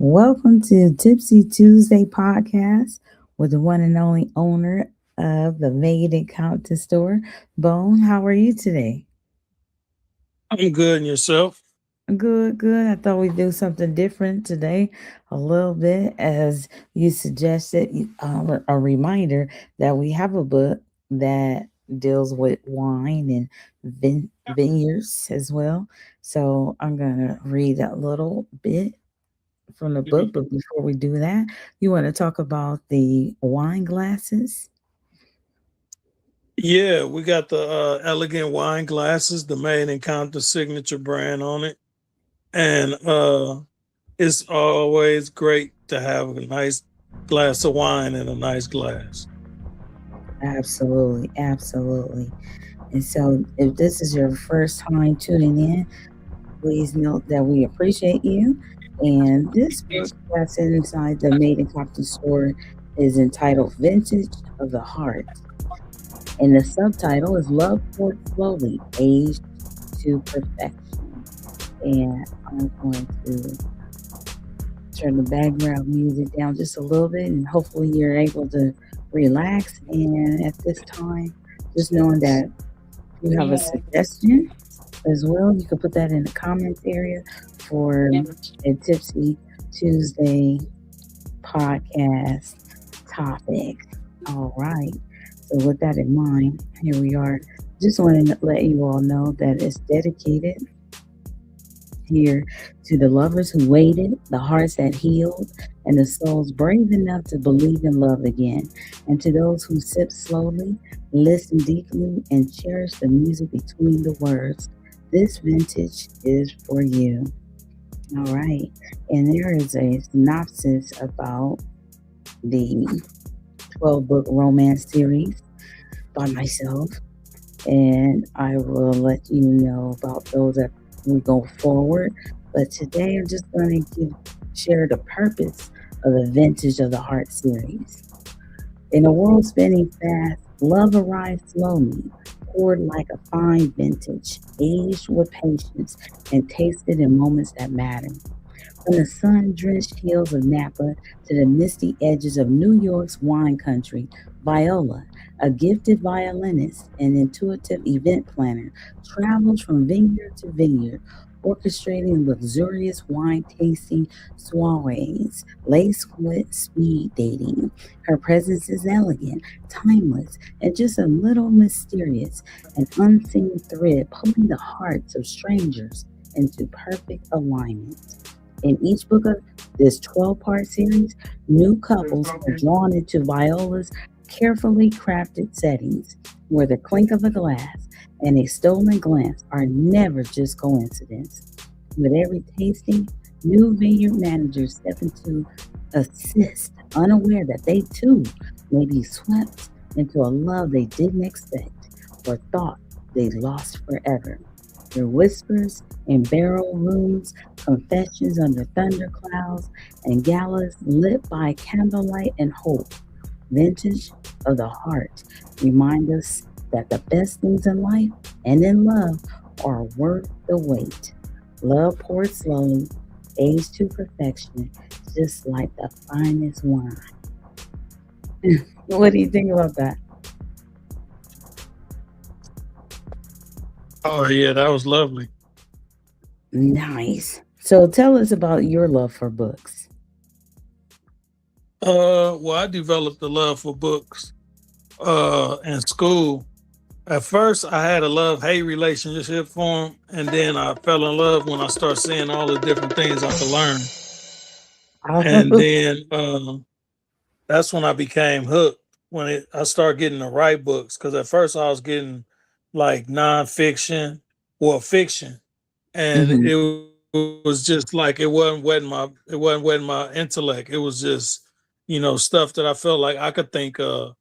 Welcome to Tipsy Tuesday podcast with the one and only owner of the Made in Compton Store. Bone, how are you today? I'm good, and yourself? Good, good. I thought we'd do something different today, a little bit, as you suggested. A reminder that we have a book that deals with wine and vineyards as well. So I'm going to read a little bit from the book. But before we do that, you want to talk about the wine glasses? Yeah, we got the elegant wine glasses, the Made in Compton signature brand on it, and it's always great to have a nice glass of wine in a nice glass. Absolutely, absolutely. And so, if this is your first time tuning in, please note that we appreciate you. And this book that's inside the Made in Compton store is entitled Vintage of the Heart. And the subtitle is Love Poured Slowly, Aged to Perfection. And I'm going to turn the background music down just a little bit, and hopefully you're able to relax. And at this time, just knowing that if you have a suggestion as well, you can put that in the comments area for a Tipsy Tuesday podcast topic. All right. So with that in mind, here we are. Just wanted to let you all know that it's dedicated here to the lovers who waited, the hearts that healed, and the souls brave enough to believe in love again. And to those who sip slowly, listen deeply, and cherish the music between the words, this vintage is for you. All right. And there is a synopsis about the 12 book romance series by myself. And I will let you know about those as we go forward. But today I'm just going to share the purpose of the Vintage of the Heart series. In a world spinning fast, love arrives slowly, poured like a fine vintage, aged with patience, and tasted in moments that matter. From the sun drenched hills of Napa to the misty edges of New York's wine country, Viola, a gifted violinist and intuitive event planner, travels from vineyard to vineyard, orchestrating luxurious wine tasting soirees laced with speed dating. Her presence is elegant, timeless, and just a little mysterious, an unseen thread pulling the hearts of strangers into perfect alignment. In each book of this 12-part series, new couples are drawn into Viola's carefully crafted settings, where the clink of a glass and a stolen glance are never just coincidence. With every tasting, new vineyard managers step into assist, unaware that they too may be swept into a love they didn't expect or thought they lost forever. Through whispers in barrel rooms, confessions under thunderclouds, and galas lit by candlelight and hope, vintage of the heart remind us that the best things in life and in love are worth the wait. Love poured slowly, aged to perfection, just like the finest wine. What do you think about that? Oh yeah, that was lovely. Nice. So tell us about your love for books. Well, I developed a love for books in school. At first, I had a love-hate relationship for them, and then I fell in love when I started seeing all the different things I could learn. And then that's when I became hooked. I started getting the right books, because at first I was getting like nonfiction or fiction, and Mhm. it was just like it wasn't wetting my intellect. It was just stuff that I felt like I could think of.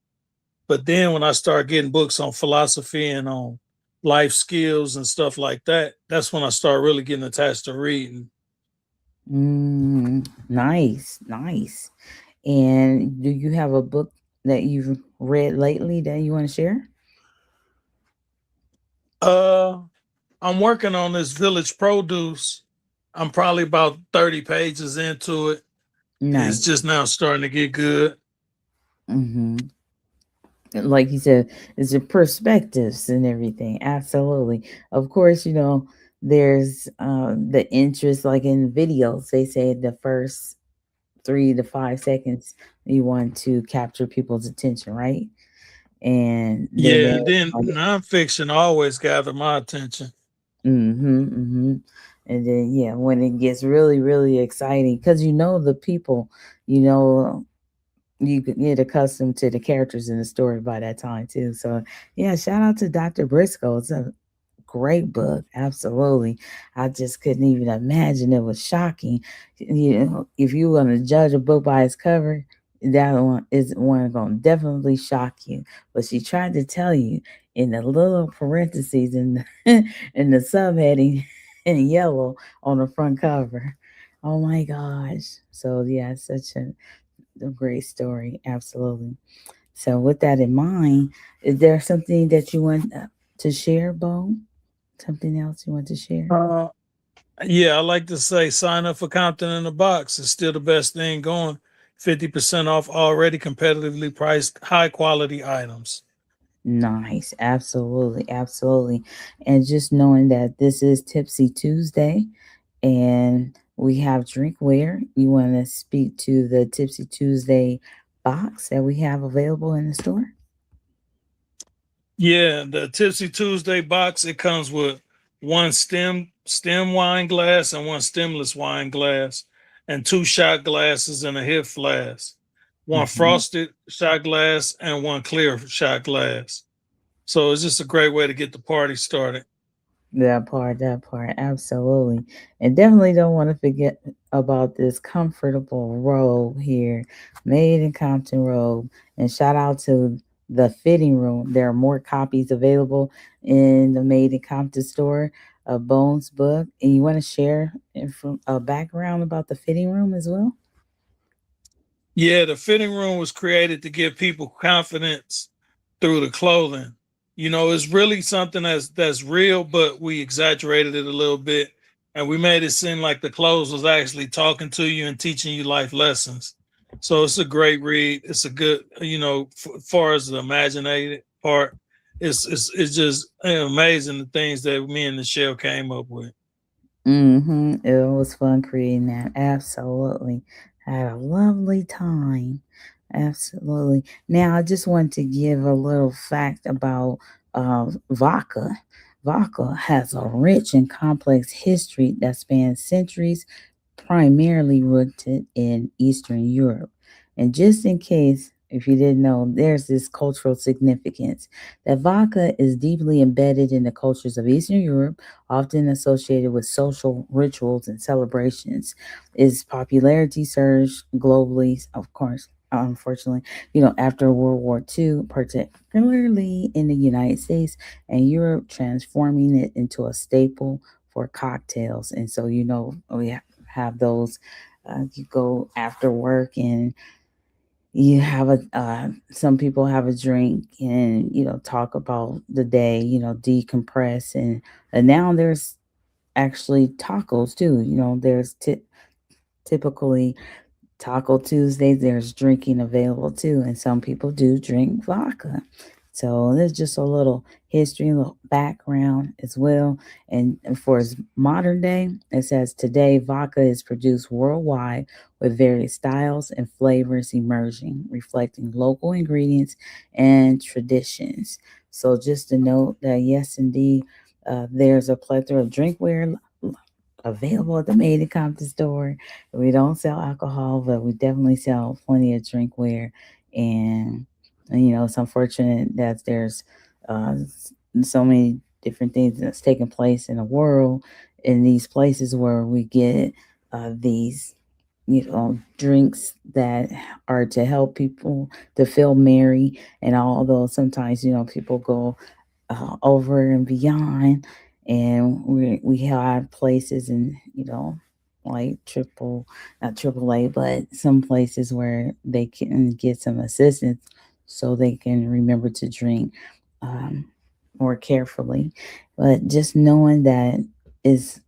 But then when I started getting books on philosophy and on life skills and stuff like that, that's when I started really getting attached to reading. Nice, nice. And do you have a book that you've read lately that you want to share? Uh, I'm working on this Village Produce. I'm probably about 30 pages into it. It's Nice. just now starting to get good. Hmm. Like you said, it's your perspectives and everything. Absolutely. Of course, there's the interest, like in videos. They say the first 3 to 5 seconds you want to capture people's attention, right? And then Yeah, there's and then like, nonfiction always gather my attention. mm-hmm. And then yeah, when it gets really, really exciting, because the people, you know, you could get accustomed to the characters in the story by that time too. So yeah, shout out to Dr. Briscoe. It's a great book, absolutely. I just couldn't even imagine. It was shocking. If you want to judge a book by its cover, that one is one going to definitely shock you. But she tried to tell you in the little parentheses in in the subheading in yellow on the front cover. Oh my gosh. So yeah, it's such a great story. Absolutely. So with that in mind, is there something that you want to share, Bo? Something else you want to share? Uh, yeah, I like to say sign up for Compton in the Box. It's still the best thing going. 50% off already competitively priced high quality items. Nice. Absolutely. Absolutely. And just knowing that this is Tipsy Tuesday and we have drinkware, you want to speak to the Tipsy Tuesday box that we have available in the store? Yeah, the Tipsy Tuesday box, it comes with one stem wine glass and one stemless wine glass, and two shot glasses and a hip flask. One Mhm. frosted shot glass and one clear shot glass. So it's just a great way to get the party started. That part, absolutely. And definitely don't want to forget about this comfortable robe here, made in Compton Robe. And shout out to the fitting room. There are more copies available in the Made in Compton store of Bones book. And you want to share a background about the fitting room as well? Yeah, the fitting room was created to give people confidence through the clothing. It's really something that's real, but we exaggerated it a little bit, and we made it seem like the clothes was actually talking to you and teaching you life lessons. So it's a great read. It's a good, far as the imaginative part, it's just amazing the things that me and Michelle came up with. It was fun creating that. Absolutely. Had a lovely time. Absolutely. Now, I just want to give a little fact about vodka. Vodka has a rich and complex history that spans centuries, primarily rooted in Eastern Europe. And just in case, if you didn't know, there's this cultural significance that vodka is deeply embedded in the cultures of Eastern Europe, often associated with social rituals and celebrations. Its popularity surged globally, of course. Unfortunately, after World War II, particularly in the United States and Europe, transforming it into a staple for cocktails. And so, we have those. You go after work and you have a some people have a drink and talk about the day, decompress, and now there's actually tacos too. There's typically Taco Tuesday, there's drinking available too, and some people do drink vodka. So there's just a little history, a little background as well. And for its modern day, it says today vodka is produced worldwide with various styles and flavors emerging, reflecting local ingredients and traditions. So just to note that yes, indeed, there's a plethora of drinkware available at the Made in Compton store. We don't sell alcohol, but we definitely sell plenty of drinkware. And it's unfortunate that there's so many different things that's taking place in the world in these places where we get these drinks that are to help people to feel merry. And although sometimes people go over and beyond. And we have places and like not triple A, but some places where they can get some assistance so they can remember to drink more carefully. But just knowing that is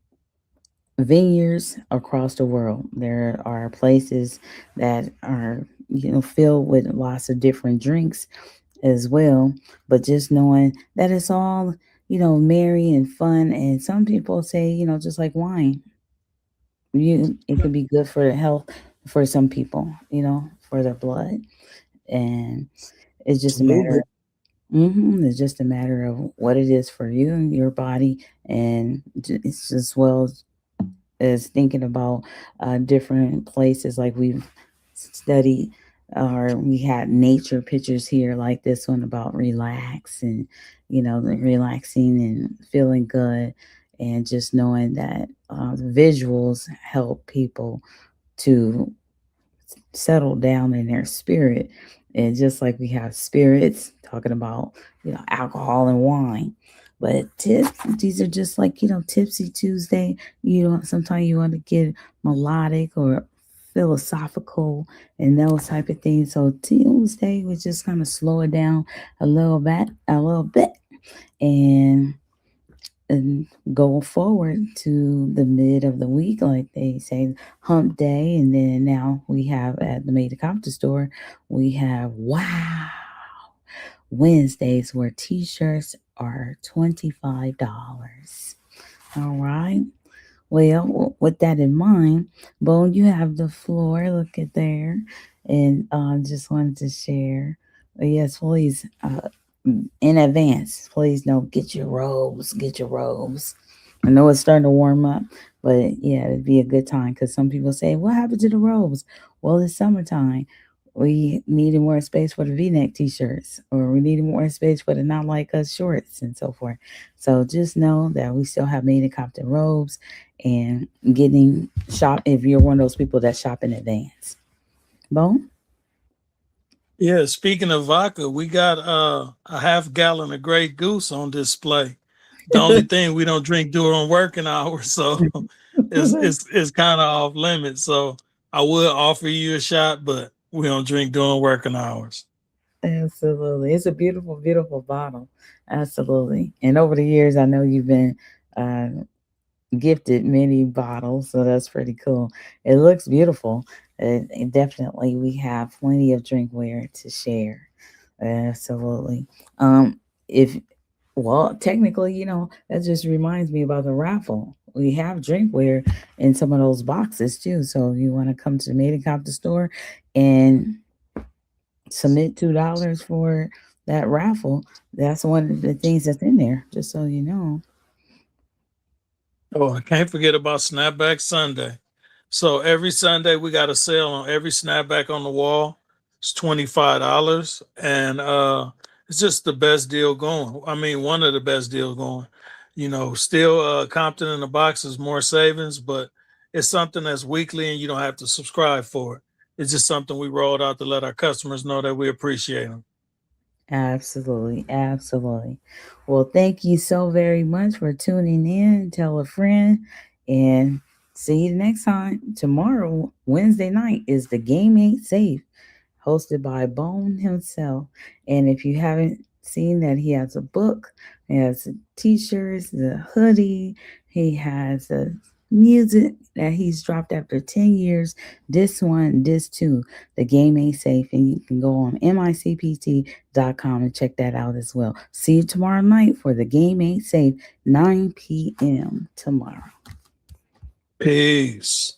vineyards across the world. There are places that are, filled with lots of different drinks as well. But just knowing that it's all, merry and fun. And some people say, just like wine, it can be good for the health for some people, for their blood. And it's just a Absolutely. matter it's just a matter of what it is for you and your body, and it's as well as thinking about different places. Like we've studied, or we had nature pictures here, like this one about relax and the relaxing and feeling good, and just knowing that the visuals help people to settle down in their spirit. And just like we have spirits talking about, alcohol and wine. But these are just like, Tipsy Tuesday. Sometimes you want to get melodic or philosophical and those type of things. So Tuesday we just kind of slow it down a little bit, and and go forward to the mid of the week, like they say, hump day. And then now we have at the Compton Store, we have Wednesdays where t-shirts are $25. All right. Well, with that in mind, Bone, you have the floor. Look at there. And just wanted to share. Yes, please. In advance, please know, get your robes. Get your robes. I know it's starting to warm up, but yeah, it'd be a good time because some people say, "What happened to the robes?" Well, it's summertime. We needed more space for the V-neck t-shirts, or we needed more space for the not like us shorts and so forth. So just know that we still have made in Compton robes, and getting shop if you're one of those people that shop in advance. Bone? Yeah, speaking of vodka, we got a half gallon of Grey Goose on display. The only thing we don't drink during working hours, so it's kind of off limits. So I would offer you a shot, but we don't drink during working hours. Absolutely. It's a beautiful, beautiful bottle. Absolutely. And over the years, I know you've been uh, gifted many bottles, so that's pretty cool. It looks beautiful. And definitely, we have plenty of drinkware to share. Absolutely. If Well, technically, that just reminds me about the raffle. We have drinkware in some of those boxes too. So if you want to come to the Made in Compton store and submit $2 for that raffle, that's one of the things that's in there. Just so you know. Oh, I can't forget about Snapback Sunday. So every Sunday we got a sale on every snapback on the wall. It's $25, and it's just the best deal going. I mean, one of the best deals going. Still Compton in the box is more savings, but it's something that's weekly and you don't have to subscribe for it. It's just something we rolled out to let our customers know that we appreciate them. Absolutely, absolutely. Well, thank you so very much for tuning in. Tell a friend, and see you next time. Tomorrow, Wednesday night, is the Game Ain't Safe, hosted by Bone himself. And if you haven't seen that, he has a book, he has t-shirts, the hoodie, he has the music that he's dropped after 10 years. This one, this too, the Game Ain't Safe. And you can go on micpt.com and check that out as well. See you tomorrow night for the Game Ain't Safe, 9 p.m. tomorrow. Peace.